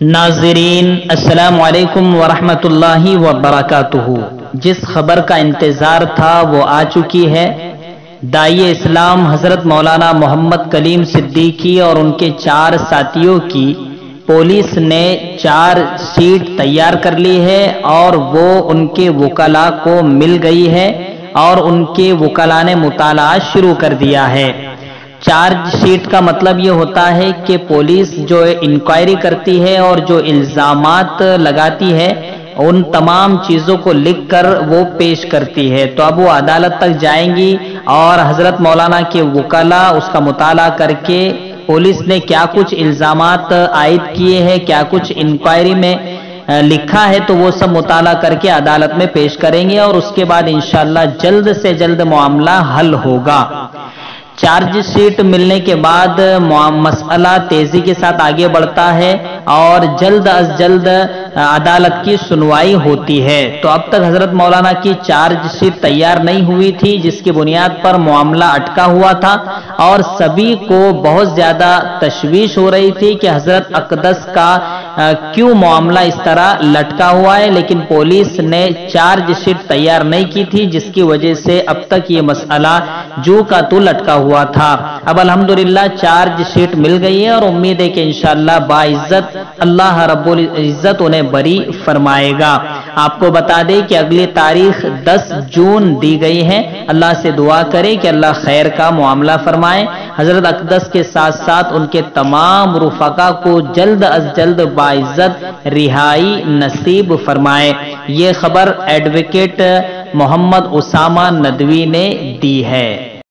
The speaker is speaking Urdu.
ناظرین السلام علیکم ورحمۃ اللہ وبرکاتہ۔ جس خبر کا انتظار تھا وہ آ چکی ہے۔ داعی اسلام حضرت مولانا محمد کلیم صدیقی اور ان کے 4 ساتھیوں کی پولیس نے چارج شیٹ تیار کر لی ہے اور وہ ان کے وکلاء کو مل گئی ہے اور ان کے وکلاء نے مطالعہ شروع کر دیا ہے۔ چارج شیٹ کا مطلب یہ ہوتا ہے کہ پولیس جو انکوائری کرتی ہے اور جو الزامات لگاتی ہے ان تمام چیزوں کو لکھ کر وہ پیش کرتی ہے، تو اب وہ عدالت تک جائیں گی اور حضرت مولانا کے وکلاء اس کا مطالعہ کر کے پولیس نے کیا کچھ الزامات عائد کیے ہیں، کیا کچھ انکوائری میں لکھا ہے، تو وہ سب مطالعہ کر کے عدالت میں پیش کریں گے اور اس کے بعد انشاءاللہ جلد سے جلد معاملہ حل ہوگا۔ چارج شیٹ ملنے کے بعد مسئلہ تیزی کے ساتھ آگے بڑھتا ہے اور جلد از جلد عدالت کی سنوائی ہوتی ہے۔ تو اب تک حضرت مولانا کی چارج شیٹ تیار نہیں ہوئی تھی، جس کی بنیاد پر معاملہ اٹکا ہوا تھا اور سبھی کو بہت زیادہ تشویش ہو رہی تھی کہ حضرت اقدس کا کیوں معاملہ اس طرح لٹکا ہوا ہے، لیکن پولیس نے چارج شیٹ تیار نہیں کی تھی، جس کی وجہ سے اب تک یہ مسئلہ جو کا تو لٹکا ہوا تھا۔ اب الحمدللہ چارج شیٹ مل گئی ہے اور امید ہے کہ انشاءاللہ باعزت اللہ رب العزت انہیں بری فرمائے گا۔ آپ کو بتا دیں کہ اگلی تاریخ 10 جون دی گئی ہے۔ اللہ سے دعا کریں کہ اللہ خیر کا معاملہ فرمائے، حضرت اقدس کے ساتھ ساتھ ان کے تمام رفقا کو جلد از جلد باعزت رہائی نصیب فرمائے۔ یہ خبر ایڈوکیٹ محمد اسامہ ندوی نے دی ہے۔